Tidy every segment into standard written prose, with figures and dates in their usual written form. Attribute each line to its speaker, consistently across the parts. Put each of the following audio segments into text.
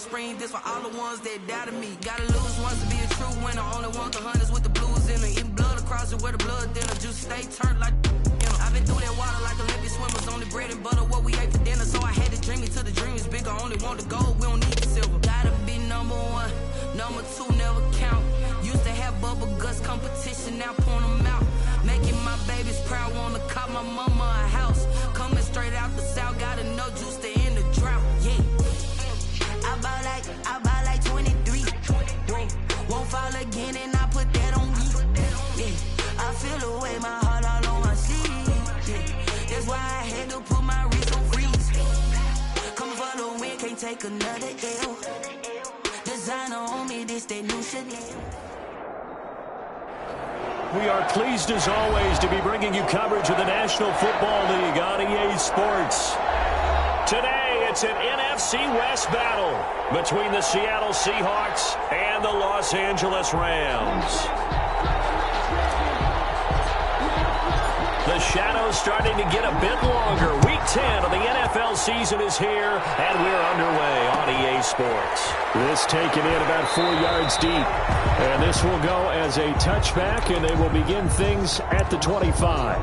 Speaker 1: spring. This for all the ones that doubted me. Gotta lose once to be a true winner. Only want the hunters with the blues in it. Eating blood across it where the blood dinner. Juice stay turned like I've been through that water like Olympic swimmers. Only bread and butter what we ate for dinner. So I had to dream it till the dream is bigger. Only want the gold, we don't need the silver. Gotta be number one, number two never count. Used to have bubble guts competition, now point them out. Making my babies proud, wanna cop my mama a house. Coming straight out the south, gotta know juice to end the drought. Yeah, I buy like 23. Won't fall again and I put that on me. Yeah, I feel the way, my heart all on my sleeve. Yeah, that's why I had to put my wrist on freeze. Coming for the win, can't take another L. Designer on me, this that new Chanel.
Speaker 2: We are pleased as always to be bringing you coverage of the National Football League on EA Sports. Today it's an NFC West battle between the Seattle Seahawks and the Los Angeles Rams. The shadow's starting to get a bit longer. Week 10 of the NFL season is here, and we're underway on EA Sports.
Speaker 3: This taken in about 4 yards deep. And this will go as a touchback, and they will begin things at the 25.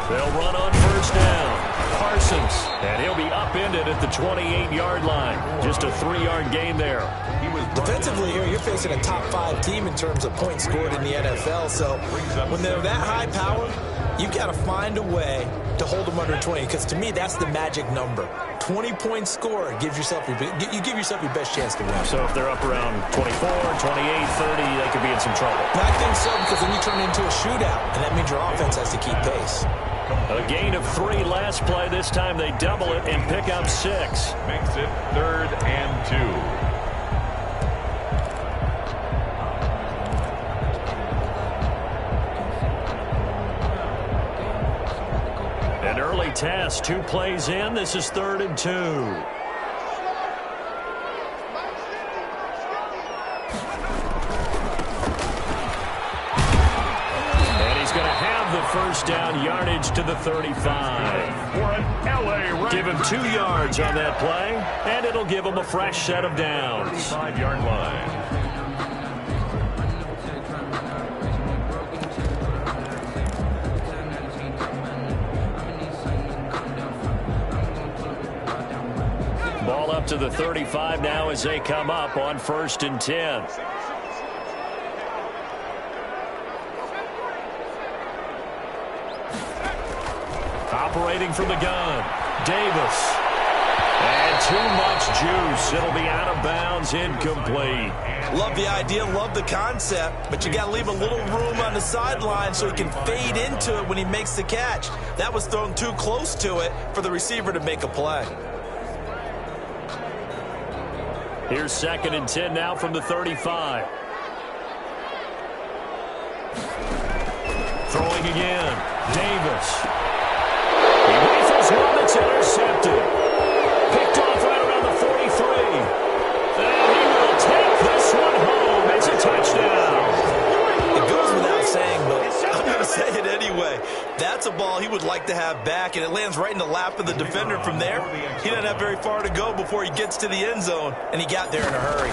Speaker 2: They'll run on first down. Parsons, and he'll be upended at the 28-yard line. Just a 3-yard gain there.
Speaker 4: Defensively here, you're facing a top 5 team in terms of points scored in the NFL. So when they're that high power, you've got to find a way to hold them under 20. Because to me, that's the magic number. 20 points scored gives yourself you give yourself your best chance to win.
Speaker 2: So if they're up around 24, 28, 30, they could be in some trouble.
Speaker 4: I think so, because then you turn it into a shootout, and that means your offense has to keep pace.
Speaker 2: A gain of 3 last play. This time they double it and pick up 6.
Speaker 5: Makes it 3rd and 2.
Speaker 2: An early test, 2 plays in. This is 3rd and 2. And he's going to have the first down yardage to the 35.
Speaker 5: For an LA
Speaker 2: Give him 2 yards on that play, and it'll give him a fresh set of downs.
Speaker 5: 5-yard line.
Speaker 2: Ball up to the 35 now as they come up on 1st and 10. Operating from the gun, Davis. And too much juice. It'll be out of bounds, incomplete.
Speaker 4: Love the idea, love the concept, but you got to leave a little room on the sideline so he can fade into it when he makes the catch. That was thrown too close to it for the receiver to make a play.
Speaker 2: Here's 2nd and 10 now from the 35. Throwing again, Davis. He rifles one that's intercepted. Picked off right around the 43. And he will take this one home. It's a touchdown.
Speaker 4: It goes without saying, but I'm going to say it anyway. That's a ball he would like to have back, and it lands right in the lap of the defender from there. He doesn't have very far to go before he gets to the end zone, and he got there in a hurry.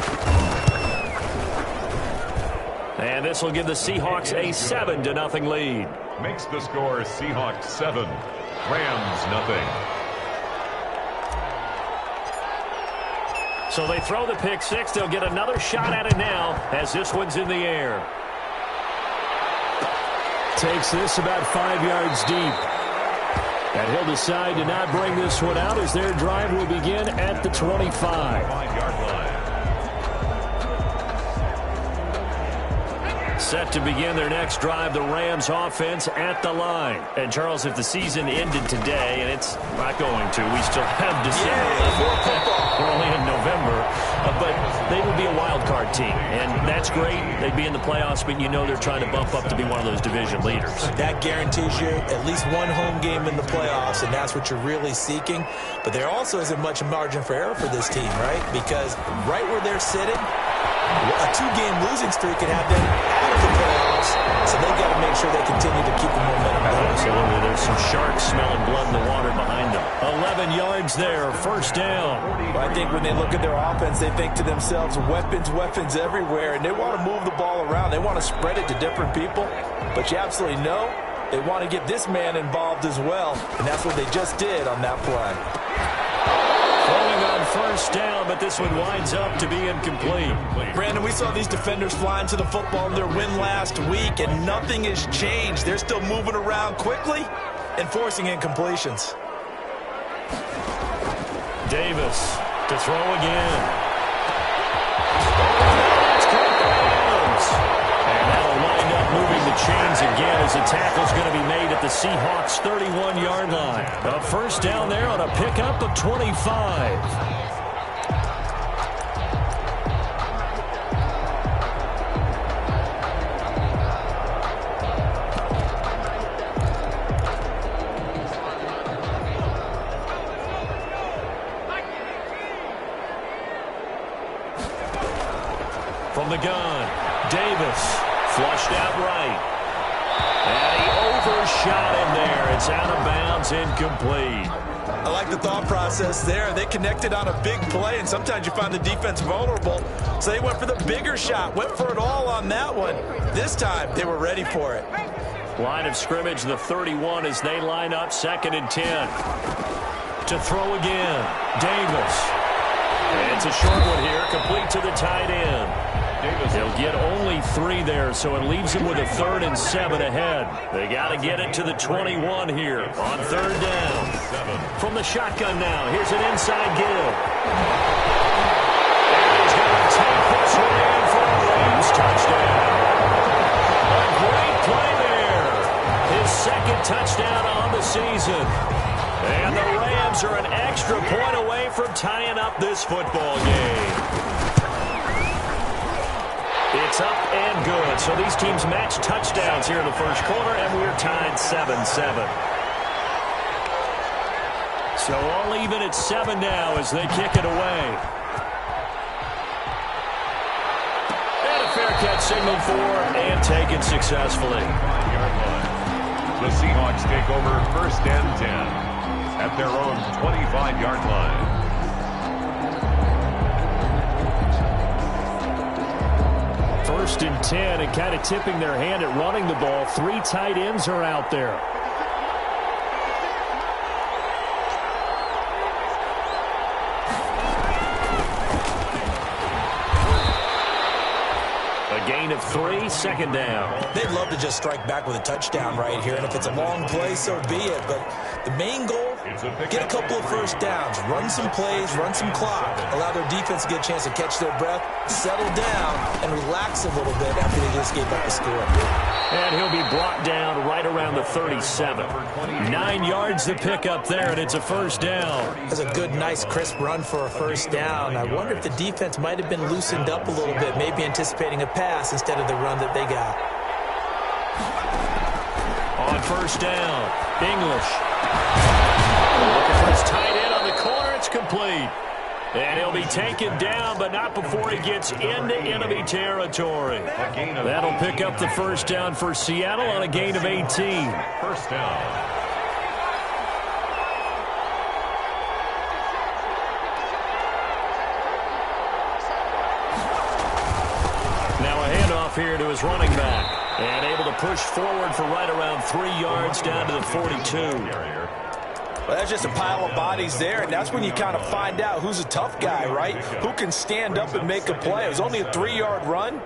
Speaker 2: And this will give the Seahawks a 7-0 lead.
Speaker 5: Makes the score Seahawks 7, Rams nothing.
Speaker 2: So they throw the pick 6. They'll get another shot at it now as this one's in the air.
Speaker 3: Takes this about 5 yards deep. And he'll decide to not bring this one out as their drive will begin at the 25.
Speaker 5: 5-yard line.
Speaker 2: Set to begin their next drive, the Rams offense at the line. And, Charles, if the season ended today, and it's not going to, we still have December.
Speaker 4: Yeah, more football.
Speaker 2: We're only in November, but they will be a wild card team, and that's great. They'd be in the playoffs, but you know they're trying to bump up to be one of those division leaders.
Speaker 4: That guarantees you at least one home game in the playoffs, and that's what you're really seeking. But there also isn't much margin for error for this team, right? Because right where they're sitting, a 2-game losing streak could have them out of the playoffs, so they've got to make sure they continue to keep the momentum going.
Speaker 2: Absolutely. There's some sharks smelling blood in the water behind them. 11 yards there, first down.
Speaker 4: Well, I think when they look at their offense, they think to themselves, weapons everywhere, and they want to move the ball around. They want to spread it to different people, but you absolutely know they want to get this man involved as well, and that's what they just did on that play.
Speaker 2: Throwing on first down, but this one winds up to be incomplete.
Speaker 4: Brandon, we saw these defenders flying to the football in their win last week, and nothing has changed. They're still moving around quickly and forcing incompletions.
Speaker 2: Davis to throw again. And that'll wind up moving the chains again as the tackle's going to be made at the Seahawks' 31-yard line. A first down there on a pickup of 25. From the gun, Davis flushed out right. And he overshot him there. It's out of bounds, incomplete.
Speaker 4: I like the thought process there. They connected on a big play, and sometimes you find the defense vulnerable. So they went for the bigger shot, went for it all on that one. This time, they were ready for it.
Speaker 2: Line of scrimmage, the 31, as they line up, 2nd and 10. To throw again, Davis. And it's a short one here, complete to the tight end. They'll get only 3 there, so it leaves them with a 3rd and 7 ahead. They got to get it to the 21 here on 3rd down. From the shotgun now, here's an inside give. And he's going to take this one in for a Rams touchdown. A great play there. His 2nd touchdown on the season. And the Rams are an extra point away from tying up this football game. It's up and good. So these teams match touchdowns here in the first quarter, and we're tied 7-7. So all even at 7 now as they kick it away. And a fair catch signaled for and taken successfully.
Speaker 5: The Seahawks take over 1st and 10 at their own 25-yard line.
Speaker 2: First and 10, and kind of tipping their hand at running the ball. 3 tight ends are out there. A gain of 3, 2nd down.
Speaker 4: They'd love to just strike back with a touchdown right here, and if it's a long play, so be it. But the main goal, get a couple of first downs, run some plays, run some clock, allow their defense to get a chance to catch their breath, settle down, and relax a little bit after they just gave up a score.
Speaker 2: And he'll be brought down right around the 37. 9 yards to pick up there, and it's a first down.
Speaker 4: That's a good, nice, crisp run for a first down. I wonder if the defense might have been loosened up a little bit, maybe anticipating a pass instead of the run that they got.
Speaker 2: On first down, English. Looking for his tight end on the corner. It's complete. And he'll be taken down, but not before he gets into enemy territory. That'll pick up the first down for Seattle on a gain of 18.
Speaker 5: First down.
Speaker 2: Now a handoff here to his running back. And able to push forward for right around 3 yards down to the 42.
Speaker 4: Well, that's just a pile of bodies there, and that's when you kind of find out who's a tough guy, right? Who can stand up and make a play. It was only a 3-yard run,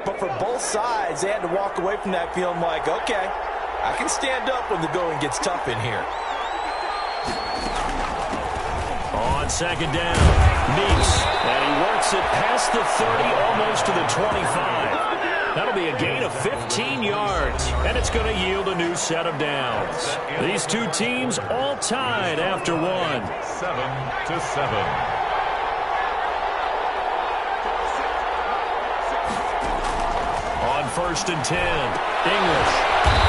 Speaker 4: but for both sides, they had to walk away from that feeling like, okay, I can stand up when the going gets tough in here.
Speaker 2: On 2nd down, Meeks, and he works it past the 30, almost to the 25. That'll be a gain of 15 yards, and it's going to yield a new set of downs. These two teams all tied after one.
Speaker 5: 7-7.
Speaker 2: on 1st and 10. English.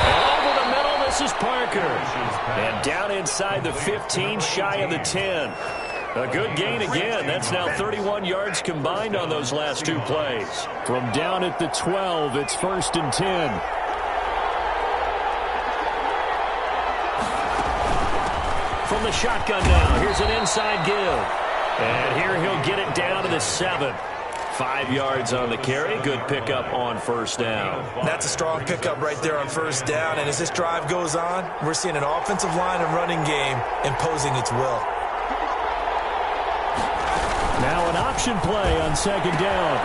Speaker 2: And over the middle, this is Parker. And down inside the 15, shy of the 10. A good gain again. That's now 31 yards combined on those last 2 plays.
Speaker 3: From down at the 12, it's 1st and 10.
Speaker 2: From the shotgun now, here's an inside give. And here he'll get it down to the 7. 5 yards on the carry. Good pickup on 1st down.
Speaker 4: That's a strong pickup right there on 1st down. And as this drive goes on, we're seeing an offensive line and running game imposing its will.
Speaker 3: Now an option play on 2nd down.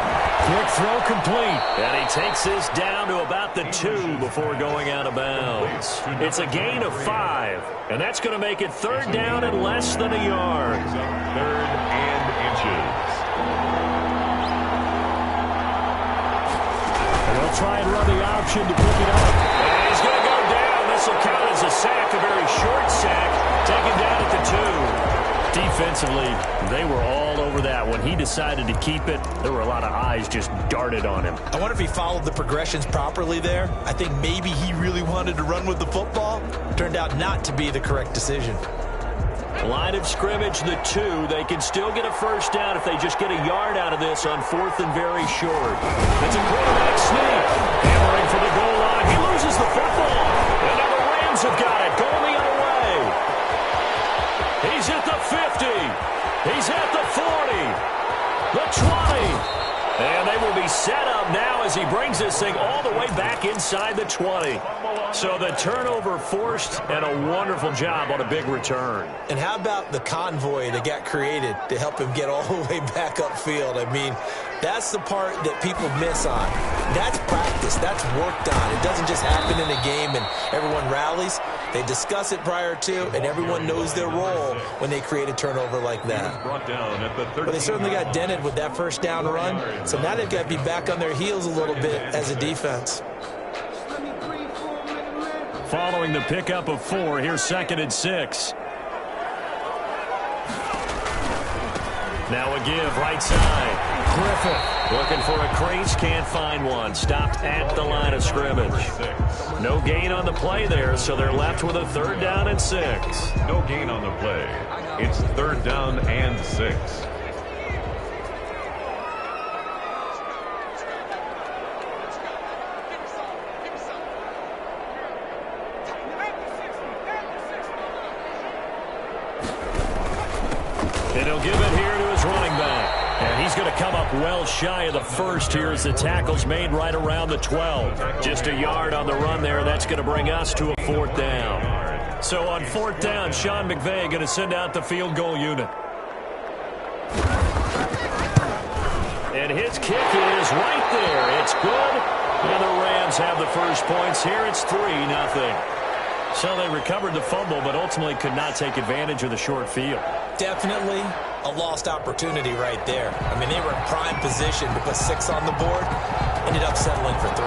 Speaker 3: Quick throw complete.
Speaker 2: And he takes this down to about the 2 before going out of bounds. It's a gain of 5. And that's going to make it 3rd down and less than a yard.
Speaker 5: 3rd and inches.
Speaker 3: And they'll try and run the option to pick it up.
Speaker 2: And he's going to go down. This will count as a sack, a very short sack. Taken down at the 2. Defensively, they were all over that. When he decided to keep it, there were a lot of eyes just darted on him.
Speaker 4: I wonder if he followed the progressions properly there. I think maybe he really wanted to run with the football. Turned out not to be the correct decision.
Speaker 2: Line of scrimmage, the 2. They can still get a 1st down if they just get a yard out of this on 4th and very short. It's a quarterback sneak. Hammering for the goal line. He loses the football. And now the Rams have got it. Going the other way. He's at the 50. He's at the 40. The 20. And they will be set up now as he brings this thing all the way back inside the 20. So the turnover forced and a wonderful job on a big return.
Speaker 4: And how about the convoy that got created to help him get all the way back upfield? I mean, that's the part that people miss on. That's practice. That's worked on. It doesn't just happen in a game and everyone rallies. They discuss it prior to, and everyone knows their role when they create a turnover like that. But they certainly got dented with that 1st down run, so now they've got to be back on their heels a little bit as a defense.
Speaker 3: Following the pickup of 4, here's 2nd and 6.
Speaker 2: Now a give, right side. Griffith looking for a crease, can't find one. Stopped at the line of scrimmage. No gain on the play there, so they're left with a 3rd down and 6.
Speaker 5: No gain on the play. It's 3rd down and 6.
Speaker 2: And he'll give it here to his running back. And he's going to come up well shy of the 1st here as the tackle's made right around the 12. Just a yard on the run there. That's going to bring us to a 4th down. So on 4th down, Sean McVay going to send out the field goal unit. And his kick is right there. It's good. And the Rams have the first points here. It's 3-0. So they recovered the fumble, but ultimately could not take advantage of the short field.
Speaker 4: Definitely a lost opportunity right there. I mean, they were in prime position to put 6 on the board. Ended up settling for 3.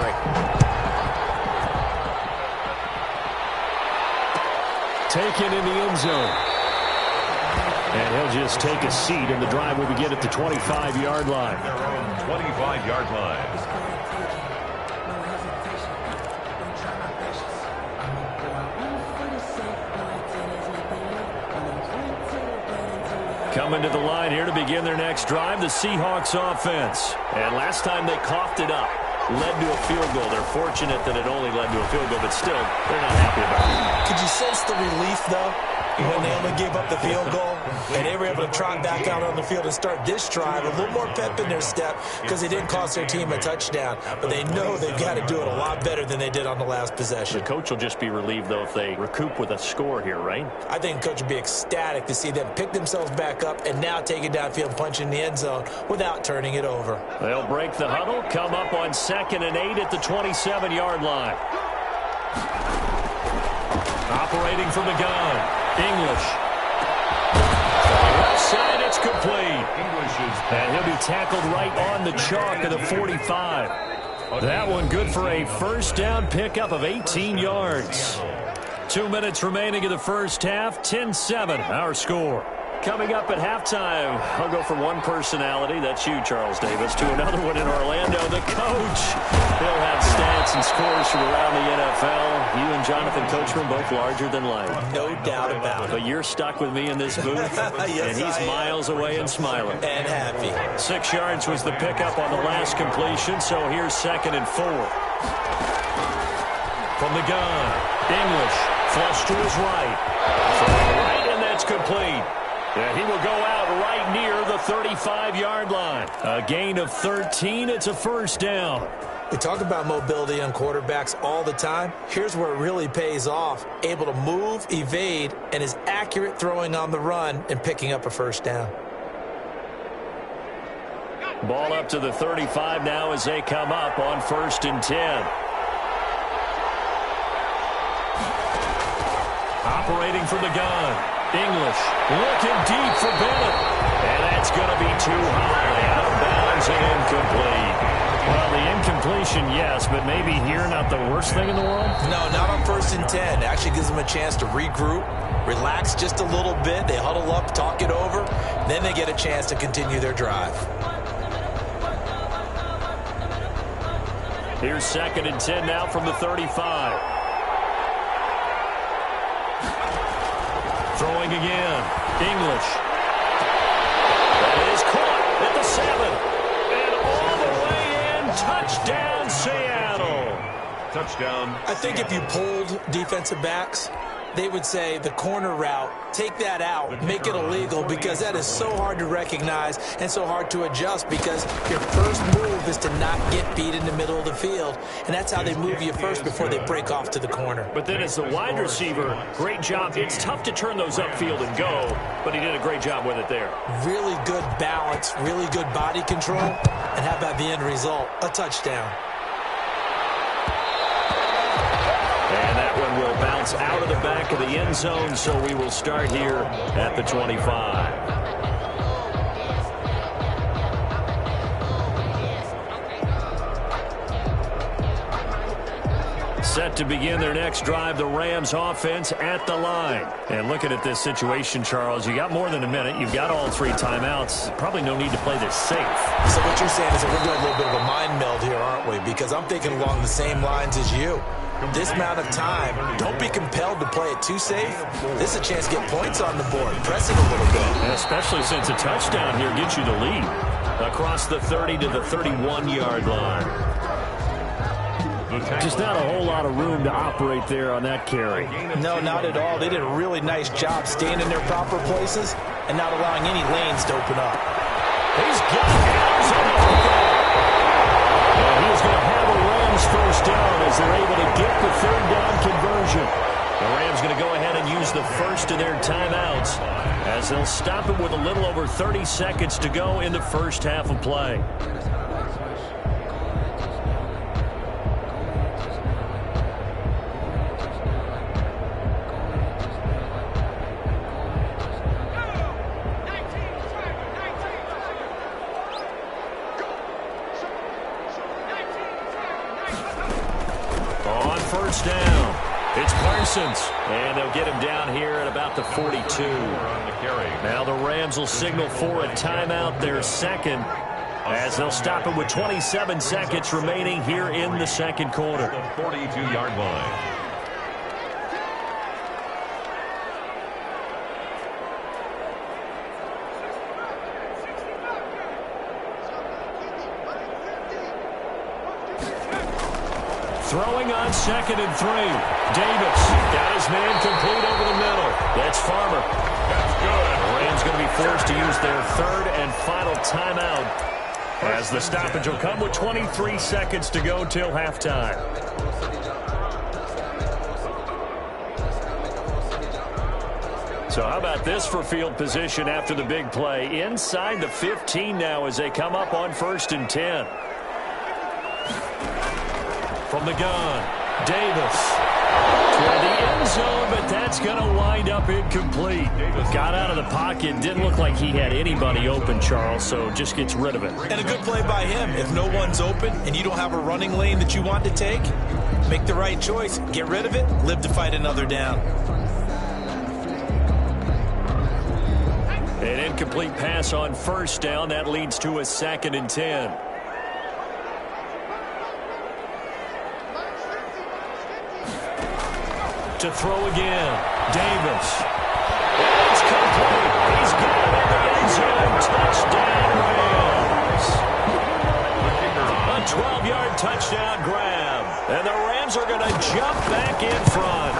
Speaker 3: Taken in the end zone. And he'll just take a seat, and the drive will begin at the 25-yard line.
Speaker 5: 25-yard line.
Speaker 2: Coming to the line here to begin their next drive, the Seahawks offense. And last time they coughed it up, led to a field goal. They're fortunate that it only led to a field goal, but still, they're not happy about it.
Speaker 4: Could you sense the relief, though, when they only gave up the field goal? And they were able to trot back out on the field and start this drive. A little more pep in their step because they didn't cost their team a touchdown. But they know they've got to do it a lot better than they did on the last possession.
Speaker 2: The coach will just be relieved, though, if they recoup with a score here, right?
Speaker 4: I think the coach would be ecstatic to see them pick themselves back up and now take it downfield and punch in the end zone without turning it over.
Speaker 2: They'll break the huddle, come up on 2nd and 8 at the 27-yard line. Operating from the gun. English. Left side, it's complete. And he'll be tackled right on the chalk of the 45. That one good for a 1st down pickup of 18 yards. 2 minutes remaining in the first half. 10-7, our score. Coming up at halftime, I'll go from one personality, that's you, Charles Davis, to another one in Orlando, the coach. He'll have stats and scores from around the NFL. You and Jonathan Coachman both larger than life.
Speaker 4: No doubt about it.
Speaker 2: But you're stuck with me in this booth,
Speaker 4: yes,
Speaker 2: and he's miles away and smiling.
Speaker 4: And happy.
Speaker 2: 6 yards was the pickup on the last completion, so here's 2nd and 4. From the gun, English, flush to his right. Throwing right, and that's complete. Yeah, he will go out right near the 35-yard line. A gain of 13. It's a first down.
Speaker 4: We talk about mobility on quarterbacks all the time. Here's where it really pays off. Able to move, evade, and is accurate throwing on the run and picking up a first down.
Speaker 2: Ball up to the 35 now as they come up on 1st and 10. Operating from the gun. English looking deep for Bennett. And that's going to be too high. Out of bounds and incomplete. Well, the incompletion, yes, but maybe here not the worst thing in the world?
Speaker 4: No, not on 1st and 10. Actually gives them a chance to regroup, relax just a little bit. They huddle up, talk it over. Then they get a chance to continue their drive.
Speaker 2: Here's 2nd and 10 now from the 35. Throwing again. English. That is caught at the 7. And all the way in. Touchdown, Seattle.
Speaker 5: Touchdown.
Speaker 4: I think if you polled defensive backs, they would say the corner route, take that out, make it illegal, because that is so hard to recognize and so hard to adjust, because your first move is to not get beat in the middle of the field, and that's how they move you first before they break off to the corner.
Speaker 2: But then as the wide receiver, great job. It's tough to turn those upfield and go, but he did a great job with it there.
Speaker 4: Really good balance, really good body control, and how about the end result? A touchdown.
Speaker 2: And that one will bounce out of the back of the end zone, so we will start here at the 25. Set to begin their next drive, the Rams offense at the line. And looking at this situation, Charles, you got more than a minute. You've got all 3 timeouts. Probably no need to play this safe.
Speaker 4: So what you're saying is that we're doing a little bit of a mind meld here, aren't we? Because I'm thinking along the same lines as you. This amount of time, don't be compelled to play it too safe. This is a chance to get points on the board, press it a little bit.
Speaker 2: And especially since a touchdown here gets you the lead. Across the 30 to the 31-yard line. Just not a whole lot of room to operate there on that carry.
Speaker 4: No, not at all. They did a really nice job staying in their proper places and not allowing any lanes to open up.
Speaker 2: He's got it. And he's going to have a Rams first down as they're able to get the 3rd down conversion. The Rams going to go ahead and use the first of their timeouts as they'll stop it with a little over 30 seconds to go in the first half of play. First down. It's Parsons. And they'll get him down here at about the 42. Now the Rams will signal for a timeout, their 2nd, as they'll stop it with 27 seconds remaining here in the 2nd quarter.
Speaker 5: The 42-yard line.
Speaker 2: Throwing on 2nd and 3. Davis got his man complete over the middle. That's Farmer.
Speaker 5: That's good.
Speaker 2: The Rams going to be forced to use their 3rd and final timeout as the stoppage will come with 23 seconds to go till halftime. So how about this for field position after the big play? Inside the 15 now as they come up on 1st and 10. From the gun, Davis toward the end zone, but that's going to wind up incomplete. Got out of the pocket, didn't look like he had anybody open, Charles, so just gets rid of it.
Speaker 4: And a good play by him. If no one's open and you don't have a running lane that you want to take, make the right choice. Get rid of it, live to fight another down.
Speaker 2: An incomplete pass on first down. That leads to a 2nd and 10. To throw again. Davis. It's complete. He's got it in the end zone. Touchdown, Rams. A 12-yard touchdown grab. And the Rams are going to jump back in front.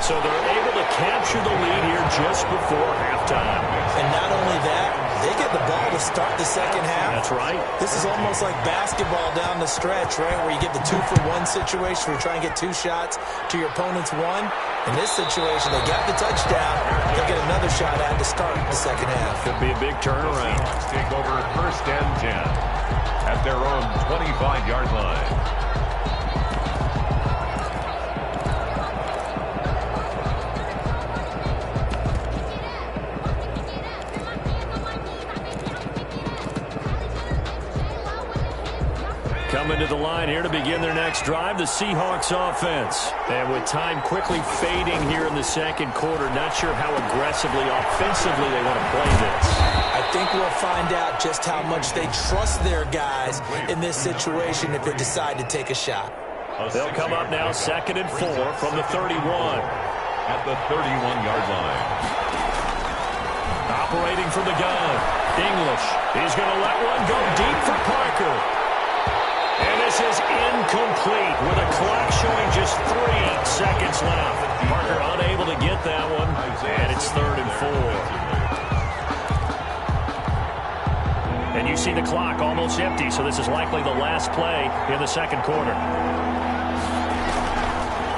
Speaker 2: So they're able to capture the lead here just before halftime.
Speaker 4: And not only that, they get the ball to start the second half.
Speaker 2: That's right.
Speaker 4: This is almost like basketball down the stretch, right, where you get the 2-for-1 situation where you try and get 2 shots to your opponent's 1. In this situation, they got the touchdown. They'll get another shot at to start the second half.
Speaker 2: Could be a big turnaround.
Speaker 5: Seahawks take over 1st and 10 at their own 25-yard line.
Speaker 2: Coming to the line here to begin their next drive, the Seahawks offense. And with time quickly fading here in the second quarter, not sure how aggressively, offensively they want to play this.
Speaker 4: I think we'll find out just how much they trust their guys in this situation if they decide to take a shot.
Speaker 2: They'll come up now 2nd and 4 from the 31.
Speaker 5: At the 31-yard line.
Speaker 2: Operating from the gun, English. He's going to let one go deep for Parker. And this is incomplete with a clock showing just 3 seconds left. Parker unable to get that one, and it's 3rd and 4. And you see the clock almost empty, so this is likely the last play in the second quarter.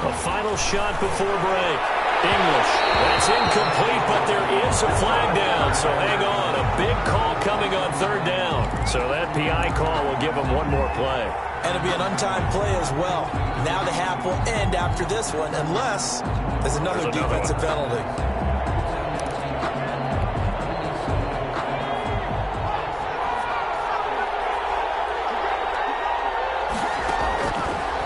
Speaker 2: A final shot before break. English. That's incomplete, but there is a flag down, so hang on. A big call coming on 3rd down. So that PI call will give them one more play.
Speaker 4: And it'll be an untimed play as well. Now the half will end after this one, unless there's another defensive penalty.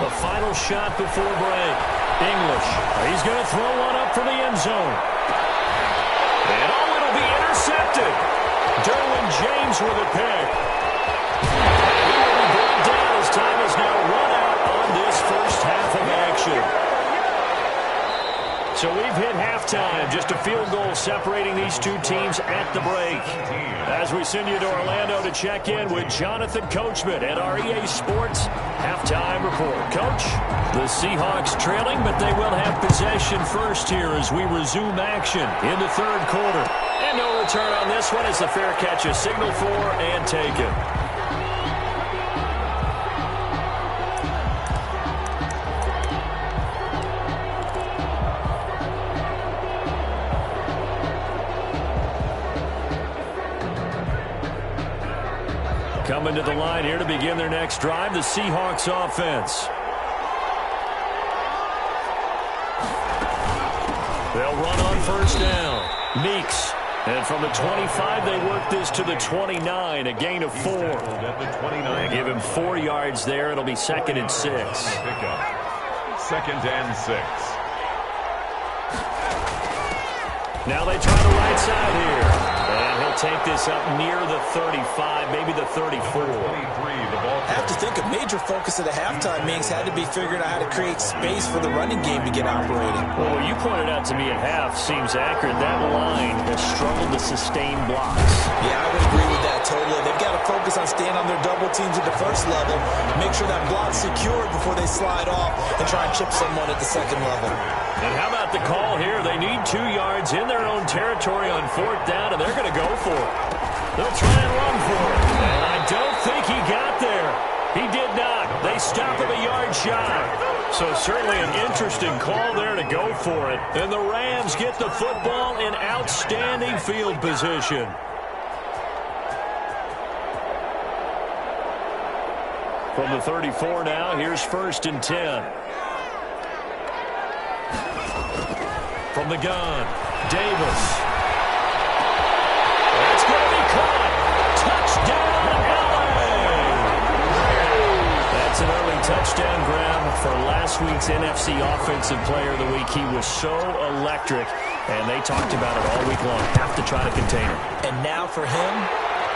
Speaker 2: A final shot before break. English. He's going to throw one up for the end zone. And it'll be intercepted. Derwin James with a pick. He will be brought down as time is now run out on this first half of action. So we've hit halftime. Just a field goal separating these two teams at the break. As we send you to Orlando to check in with Jonathan Coachman at our EA Sports Halftime Report. Coach, the Seahawks trailing, but they will have possession first here as we resume action in the 3rd quarter. And no return on this one as the fair catch is signaled for and taken. Coming to the line here to begin their next drive, the Seahawks offense. They'll run on 1st down. Meeks. And from the 25, they work this to the 29, a gain of 4. They give him 4 yards there. It'll be 2nd and 6.
Speaker 5: 2nd and 6.
Speaker 2: Now they try the right side here. And he'll take this up near the 35, maybe the 34.
Speaker 4: I have to think a major focus of the halftime meetings had to be figuring out how to create space for the running game to get operating.
Speaker 2: Well, what you pointed out to me at half seems accurate. That line has struggled to sustain blocks.
Speaker 4: Yeah, I would agree with that totally. They've got to focus on staying on their double teams at the first level, make sure that block's secured before they slide off and try and chip someone at the second level.
Speaker 2: And how about the call here? They need 2 yards in their own territory on 4th down, and they're going to go for it. They'll try and run for it. And I don't think he got there. He did not. They stop him a yard shy. So certainly an interesting call there to go for it. And the Rams get the football in outstanding field position. From the 34 now, here's 1st and 10. From the gun, Davis. It's going to be caught. Touchdown, LA! That's an early touchdown grab for last week's NFC Offensive Player of the Week. He was so electric And they talked about it all week long. Have to try to contain it.
Speaker 4: And now for him,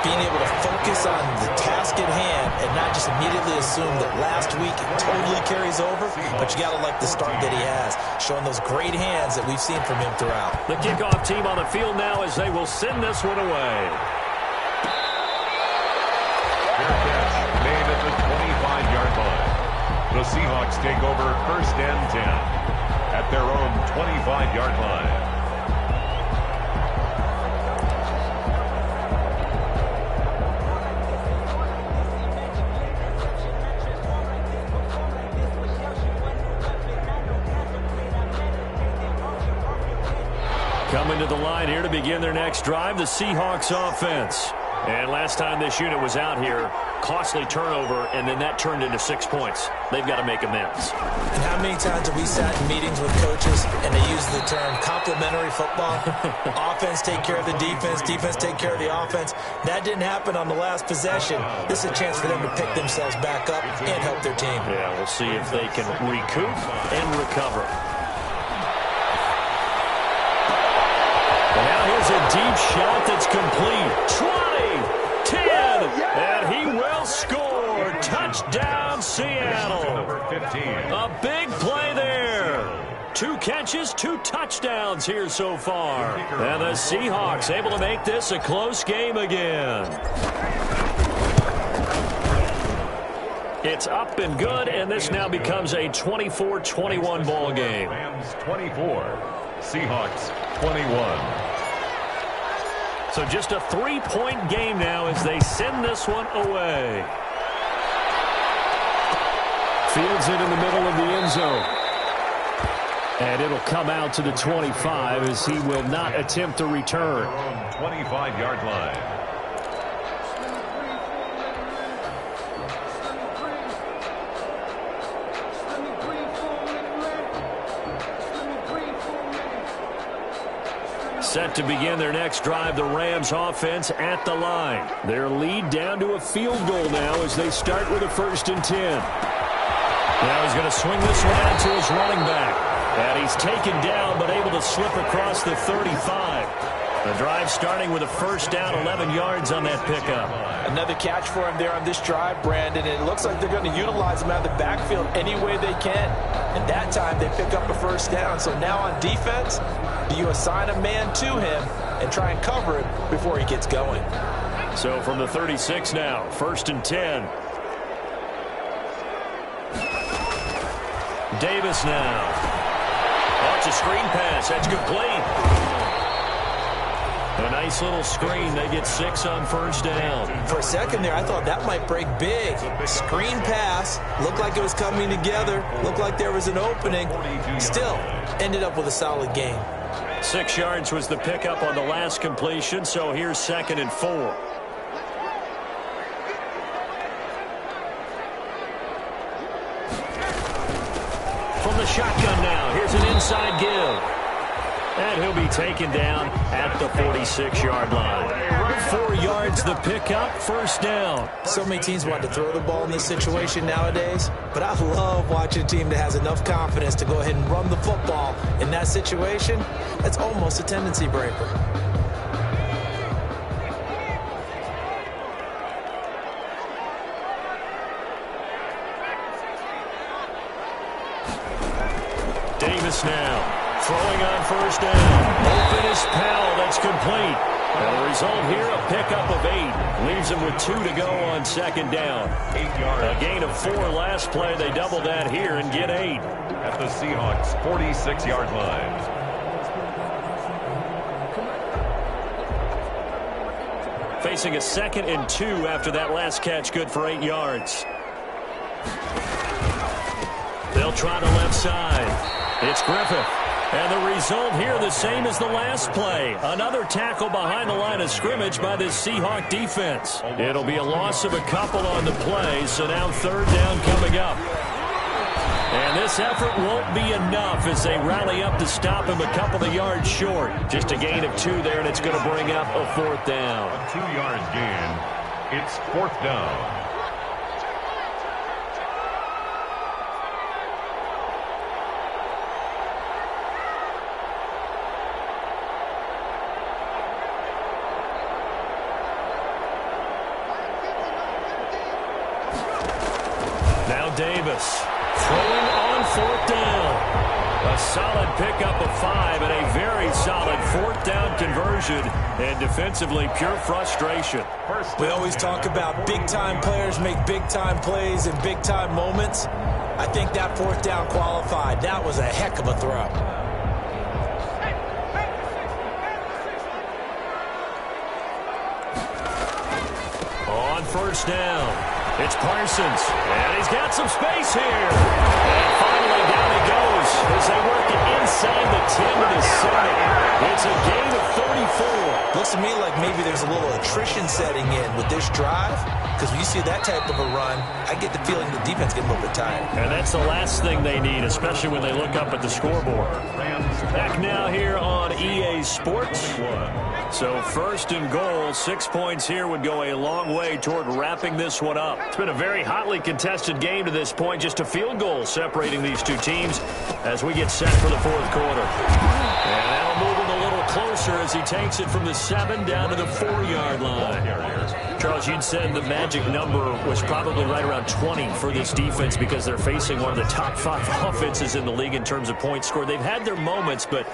Speaker 4: being able to focus on the task at hand and not just immediately assume that last week it totally carries over, but you got to like the start that he has, showing those great hands that we've seen from him throughout.
Speaker 2: The kickoff team on the field now as they will send this one away.
Speaker 5: Fair catch made at the 25-yard line. The Seahawks take over 1st and 10 at their own 25-yard line.
Speaker 2: Coming to the line here to begin their next drive, the Seahawks offense. And last time this unit was out here, costly turnover, and then that turned into 6 points. They've got to make amends.
Speaker 4: And how many times have we sat in meetings with coaches and they use the term complementary football? Offense take care of the defense, defense take care of the offense. That didn't happen on the last possession. This is a chance for them to pick themselves back up and help their team.
Speaker 2: Yeah, we'll see if they can recoup and recover. And now here's a deep shot that's complete. 20, 10, and he will score. Touchdown, Seattle.
Speaker 5: Number 15.
Speaker 2: A big play there. 2 catches, 2 touchdowns here so far. And the Seahawks able to make this a close game again. It's up and good, and this now becomes a 24-21 ball game.
Speaker 5: Rams 24, Seahawks 21.
Speaker 2: So just a 3-point game now as they send this one away.
Speaker 3: Fields it in the middle of the end zone. And it'll come out to the 25 as he will not attempt to return.
Speaker 5: 25-yard line.
Speaker 2: Set to begin their next drive, the Rams offense at the line. Their lead down to a field goal now as they start with a 1st and 10. Now he's going to swing this one out to his running back. And he's taken down but able to slip across the 35. The drive starting with a 1st down, 11 yards on that pickup.
Speaker 4: Another catch for him there on this drive, Brandon. It looks like they're going to utilize him out of the backfield any way they can. And that time they pick up a 1st down. So now on defense, do you assign a man to him and try and cover it before he gets going?
Speaker 2: So from the 36 now, 1st and 10. Davis now. Oh, it's a screen pass. That's complete. A nice little screen. They get 6 on 1st down.
Speaker 4: For a second there, I thought that might break big. Screen pass. Looked like it was coming together. Looked like there was an opening. Still, ended up with a solid gain.
Speaker 2: 6 yards was the pickup on the last completion, so here's 2nd and 4. From the shotgun now, here's an inside give. And he'll be taken down at the 46-yard line. 4 yards the pickup, 1st down.
Speaker 4: So many teams want to throw the ball in this situation nowadays, but I love watching a team that has enough confidence to go ahead and run the football in that situation. That's almost a tendency breaker.
Speaker 2: Davis now. Throwing on 1st down. Open is Powell. That's complete. And the result here, a pickup of 8. Leaves him with 2 to go on 2nd down.
Speaker 5: 8 yards.
Speaker 2: A gain of 4 last play. They double that here and get 8.
Speaker 5: At the Seahawks 46-yard line.
Speaker 2: Facing a 2nd and 2 after that last catch. Good for 8 yards. They'll try the left side. It's Griffith. And the result here the same as the last play. Another tackle behind the line of scrimmage by this Seahawk defense. It'll be a loss of a couple on the play, so now 3rd down coming up. And this effort won't be enough as they rally up to stop him a couple of yards short. Just a gain of 2 there, and it's going to bring up a 4th down.
Speaker 5: A 2-yard gain. It's 4th down.
Speaker 2: Davis throwing on fourth down. A solid pickup of 5 and a very solid fourth down conversion. And defensively, pure frustration.
Speaker 4: We always talk about big-time players make big-time plays in big-time moments. I think that fourth down qualified. That was a heck of a throw.
Speaker 2: On first down, it's Parsons, and he's got some space here. And finally down he goes as they work it inside the 10 to the 7. It's a gain of 34.
Speaker 4: Looks to me like maybe there's a little attrition setting in with this drive, because when you see that type of a run, I get the feeling the defense getting a little bit tired.
Speaker 2: And that's the last thing they need, especially when they look up at the scoreboard. Back now here on EA Sports. So first and goal, 6 points here would go a long way toward wrapping this one up. It's been a very hotly contested game to this point, just a field goal separating these two teams as we get set for the fourth quarter. And that'll move him a little closer as he takes it from the 7 down to the 4-yard line. Charles, you'd said the magic number was probably right around 20 for this defense because they're facing one of the top 5 offenses in the league in terms of points scored. They've had their moments, but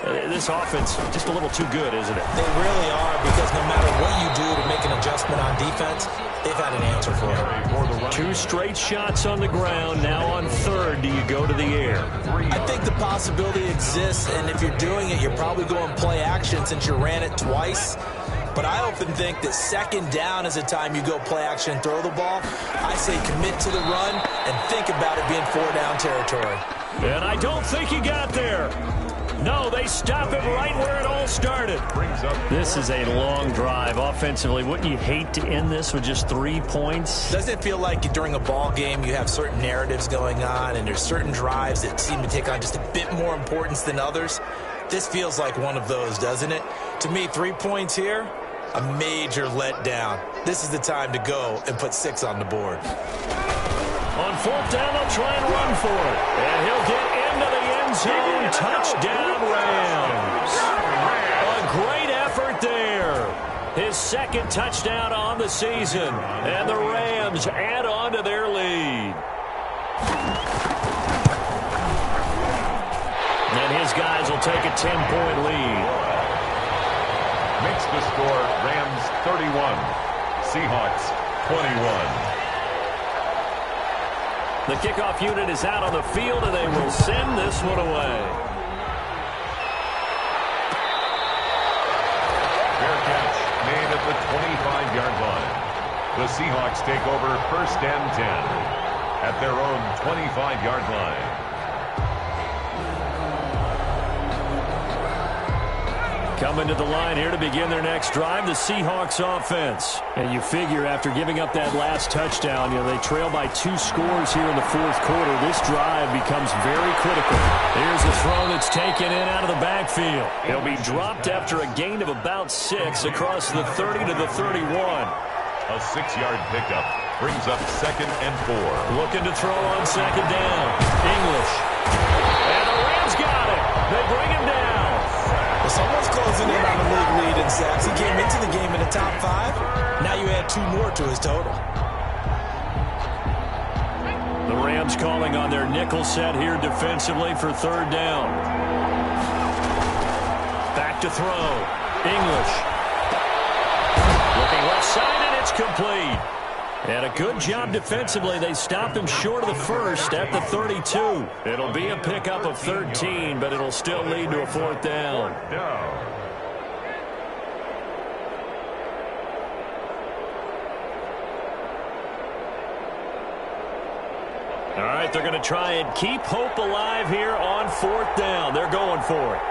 Speaker 2: this offense just a little too good, isn't it?
Speaker 4: They really are, because no matter what you do to make an adjustment on defense, they've had an answer for it.
Speaker 2: 2 straight shots on the ground. Now on third, do you go to the air?
Speaker 4: I think the possibility exists, and if you're doing it, you're probably going play action since you ran it twice. But I often think that second down is a time you go play action and throw the ball. I say commit to the run and think about it being 4-down territory.
Speaker 2: And I don't think he got there. No, they stop it right where it all started. This is a long drive offensively. Wouldn't you hate to end this with just 3 points?
Speaker 4: Doesn't it feel like during a ball game you have certain narratives going on and there's certain drives that seem to take on just a bit more importance than others? This feels like one of those, doesn't it? To me, 3 points here, a major letdown. This is the time to go and put 6 on the board.
Speaker 2: On fourth down, they'll try and run for it. And he'll get into the end zone. Touchdown, Rams. A great effort there. His second touchdown on the season. And the Rams add on to their lead. And his guys will take a 10-point lead.
Speaker 5: Makes the score Rams 31, Seahawks 21.
Speaker 2: The kickoff unit is out on the field, and they will send this one away.
Speaker 5: Fair catch made at the 25-yard line. The Seahawks take over first and 10 at their own 25-yard line.
Speaker 2: Coming to the line here to begin their next drive, the Seahawks offense. And you figure after giving up that last touchdown, they trail by 2 scores here in the fourth quarter. This drive becomes very critical. Here's a throw that's taken in out of the backfield. He'll be dropped after a gain of about 6 across the 30 to the 31.
Speaker 5: A 6-yard pickup brings up second and 4.
Speaker 2: Looking to throw on second down. English. And the Rams got it. They bring him down.
Speaker 4: Someone's closing in on the league lead in sacks. He came into the game in the top 5. Now you add 2 more to his total.
Speaker 2: The Rams calling on their nickel set here defensively for third down. Back to throw. English. Looking left side, and it's complete. And a good job defensively. They stop him short of the first at the 32. It'll be a pickup of 13, but it'll still lead to a fourth down. All right, they're going to try and keep hope alive here on fourth down. They're going for it.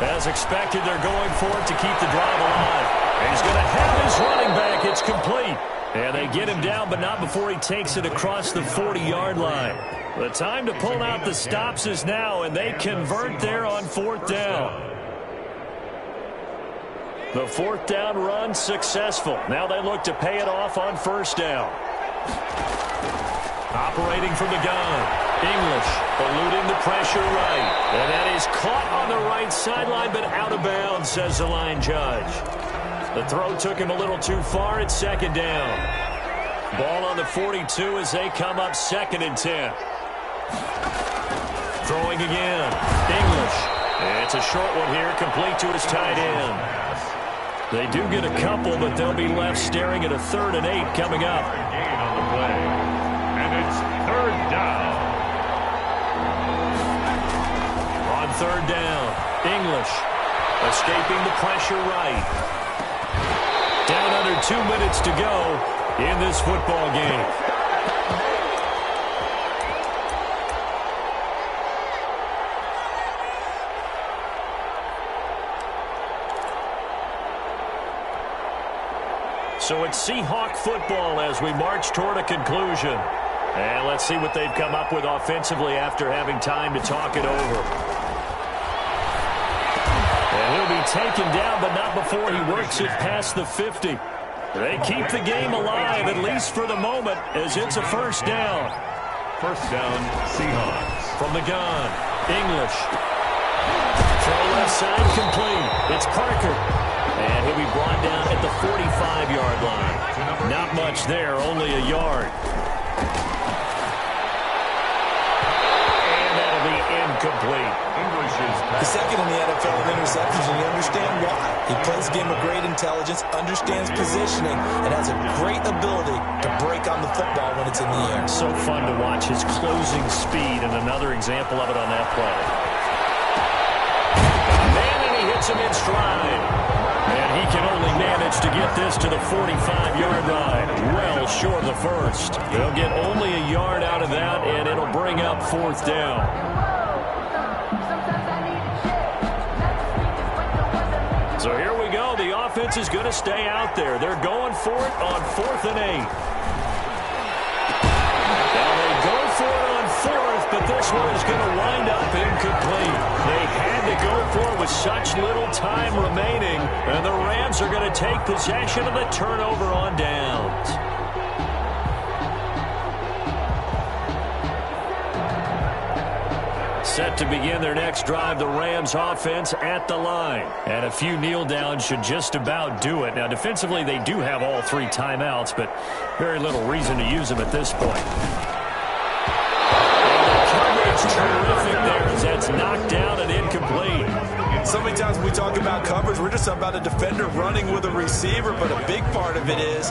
Speaker 2: As expected, they're going for it to keep the drive alive. And he's going to have his running back. It's complete. And they get him down, but not before he takes it across the 40-yard line. The time to pull out the stops is now, and they convert there on fourth down. The fourth down run successful. Now they look to pay it off on first down. Operating from the gun. English eluding the pressure right. And that is caught on the right sideline, but out of bounds, says the line judge. The throw took him a little too far. It's second down. Ball on the 42 as they come up 2nd and 10. Throwing again. English. It's a short one here, complete to his tight end. They do get a couple, but they'll be left staring at a 3rd and 8 coming up.
Speaker 5: Gain on the play. And it's 3rd down.
Speaker 2: On 3rd down, English escaping the pressure right. Down under 2 minutes to go in this football game. So it's Seahawk football as we march toward a conclusion. And let's see what they've come up with offensively after having time to talk it over. And he'll be taken down, but not before he works it past the 50. They keep the game alive, at least for the moment, as it's a 1st down.
Speaker 5: 1st down, Seahawks.
Speaker 2: From the gun, English. Throw left side complete. It's Parker. And he'll be brought down at the 45-yard line. Not much there, only a yard. And that'll be incomplete.
Speaker 4: The 2nd in the NFL in interceptions, and you understand why. He plays a game of great intelligence, understands positioning, and has a great ability to break on the football when it's in the air.
Speaker 2: So fun to watch his closing speed, and another example of it on that play. Man, and he hits him in stride. And he can only manage to get this to the 45-yard line. Well short of the 1st. They'll get only a yard out of that, and it'll bring up 4th down. So here we go. The offense is going to stay out there. They're going for it on 4th and 8. Now they go for it on 4th, but this one is going to wind up incomplete. They had to go for it with such little time remaining, and the Rams are going to take possession of the turnover on downs. Set to begin their next drive, the Rams offense at the line. And a few kneel downs should just about do it. Now, defensively, they do have all 3 timeouts, but very little reason to use them at this point. Terrific there as that's knocked down and incomplete.
Speaker 4: So many times when we talk about coverage, we're just about a defender running with a receiver, but a big part of it is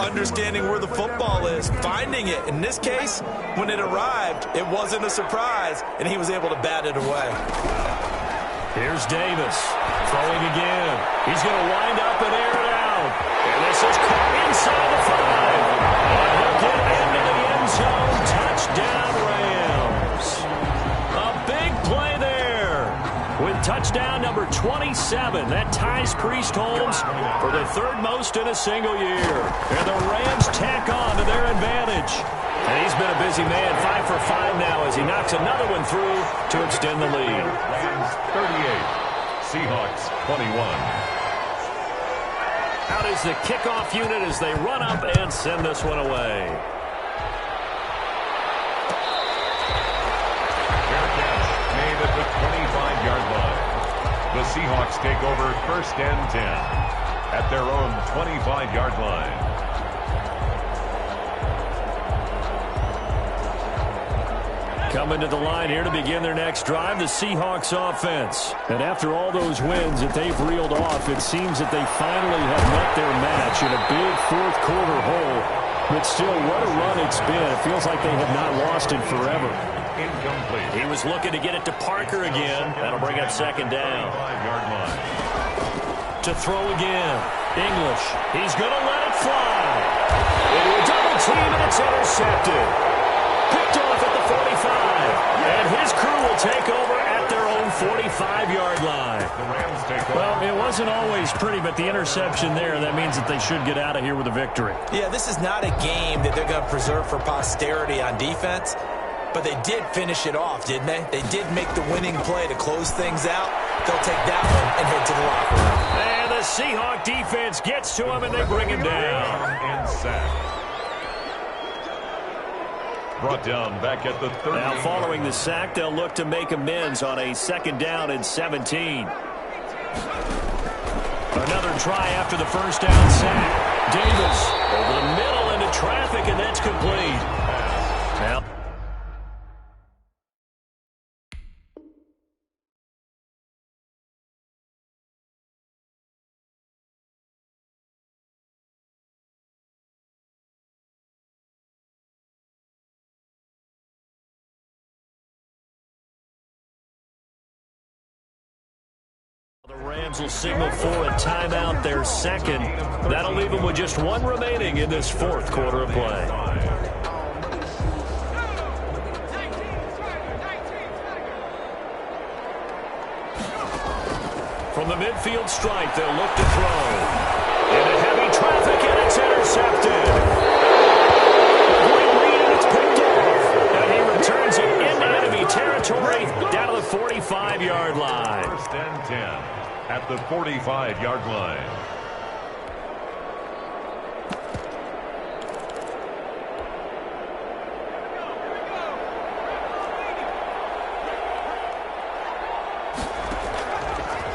Speaker 4: understanding where the football is, finding it. In this case, when it arrived, it wasn't a surprise, and he was able to bat it away.
Speaker 2: Here's Davis throwing again. He's going to wind up and air it out. And this is caught inside the 5. And he'll get into the end zone. Touchdown, Rams. A big play there with touchdown number 27. That ties Priest Holmes for the 3rd most in a single year. And the Rams tack on to their advantage. And he's been a busy man, 5 for 5 now as he knocks another one through to extend the lead.
Speaker 5: Rams 38, Seahawks 21.
Speaker 2: Out is the kickoff unit as they run up and send this one away.
Speaker 5: Fair catch made at the 25-yard line. The Seahawks take over 1st and 10 at their own 25-yard line.
Speaker 2: Coming to the line here to begin their next drive, the Seahawks offense. And after all those wins that they've reeled off, it seems that they finally have met their match in a big 4th quarter hole. But still, what a run it's been. It feels like they have not lost it forever.
Speaker 5: Incomplete.
Speaker 2: He was looking to get it to Parker again. That'll bring up 2nd down.
Speaker 5: 5-yard line.
Speaker 2: To throw again. English. He's going to let it fly. Into a double team, and it's intercepted. Picked off at the 45. And his crew will take over at their own 45-yard line.
Speaker 5: The Rams take over.
Speaker 2: Well, it wasn't always pretty, but the interception there, that means that they should get out of here with a victory.
Speaker 4: Yeah, this is not a game that they're going to preserve for posterity on defense, but they did finish it off, didn't they? They did make the winning play to close things out. They'll take that one and head to the locker room.
Speaker 2: And the Seahawk defense gets to him, and they bring him down.
Speaker 5: And sack. Brought down back at the 30.
Speaker 2: Now following the sack, they'll look to make amends on a 2nd down and 17. Another try after the first down sack. Davis over the middle into traffic, and that's complete. Now, the Rams will signal for a timeout, their second. That'll leave them with just one remaining in this fourth quarter of play. From the midfield stripe, they'll look to throw. Into heavy traffic, and it's intercepted. A great read, and it's picked off. And he returns it into enemy territory down to the 45-yard line.
Speaker 5: First and 10 at the 45-yard line.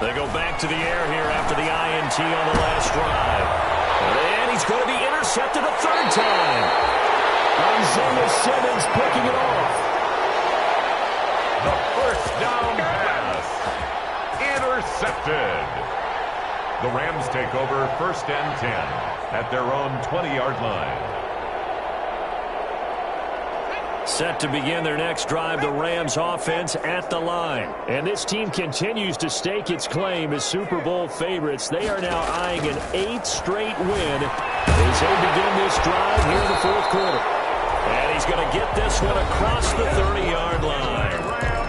Speaker 2: They go back to the air here after the INT on the last drive. And he's going to be intercepted a third time.
Speaker 3: Isaiah Simmons picking it off.
Speaker 5: The first down pass. Intercepted. The Rams take over first and 10 at their own 20-yard line.
Speaker 2: Set to begin their next drive, the Rams offense at the line.
Speaker 3: And this team continues to stake its claim as Super Bowl favorites. They are now eyeing an 8th straight win as they begin this drive here in the fourth quarter.
Speaker 2: And he's going to get this one across the 30-yard line.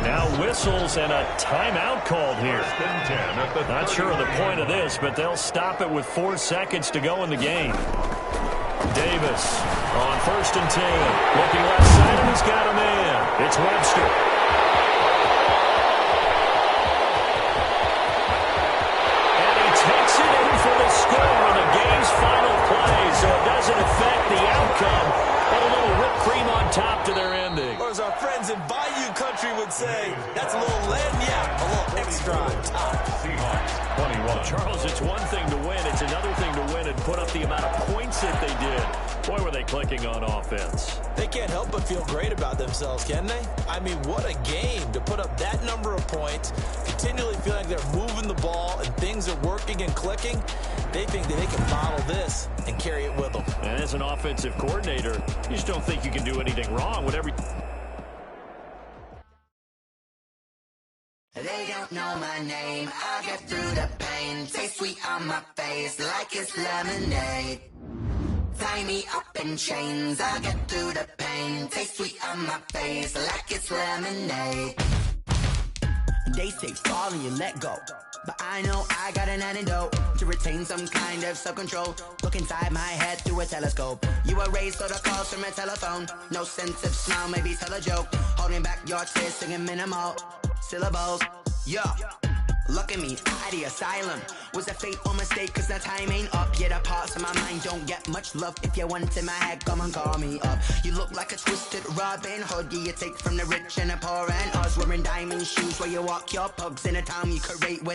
Speaker 2: Now whistles and a timeout called here. Not sure of the point of this, but they'll stop it with 4 seconds to go in the game. Davis on first and 10. Looking left side, and he's got a man. It's Webster. And he takes it in for the score on the game's final play, so it doesn't affect the outcome, but a little whipped cream on top to their ending.
Speaker 4: Or as our friends in Bayou Country would say, that's a little lagniappe, a little extra on top.
Speaker 5: Seahawks 21.
Speaker 2: Charles, it's one thing to win. It's another thing to win and put up the amount of points that they did. Boy, were they clicking on offense.
Speaker 4: They can't help but feel great about themselves, can they? I mean, what a game to put up that number of points, continually feel like they're moving the ball and things are working and clicking. They think that they can bottle this and carry it with them.
Speaker 2: And as an offensive coordinator, you just don't think you can do anything wrong with every...
Speaker 1: They don't know my name, I get through the pain. Taste sweet on my face like it's lemonade. Tie me up in chains, I get through the pain. Taste sweet on my face like it's lemonade. They say fall and you let go, but I know I got an antidote to retain some kind of self-control. Look inside my head through a telescope. You were raised so the calls from a telephone. No sense of smile, maybe tell a joke. Holding back your tears, singing minimal syllables. Yeah, look at me, out of the asylum. Was a fateful mistake, cause the time ain't up. Yet a parts of my mind don't get much love. If you want in my head, come and call me up. You look like a twisted Robin Hood. You take from the rich and the poor and us. Wearing diamond shoes where you walk your pugs in a town you could rate with.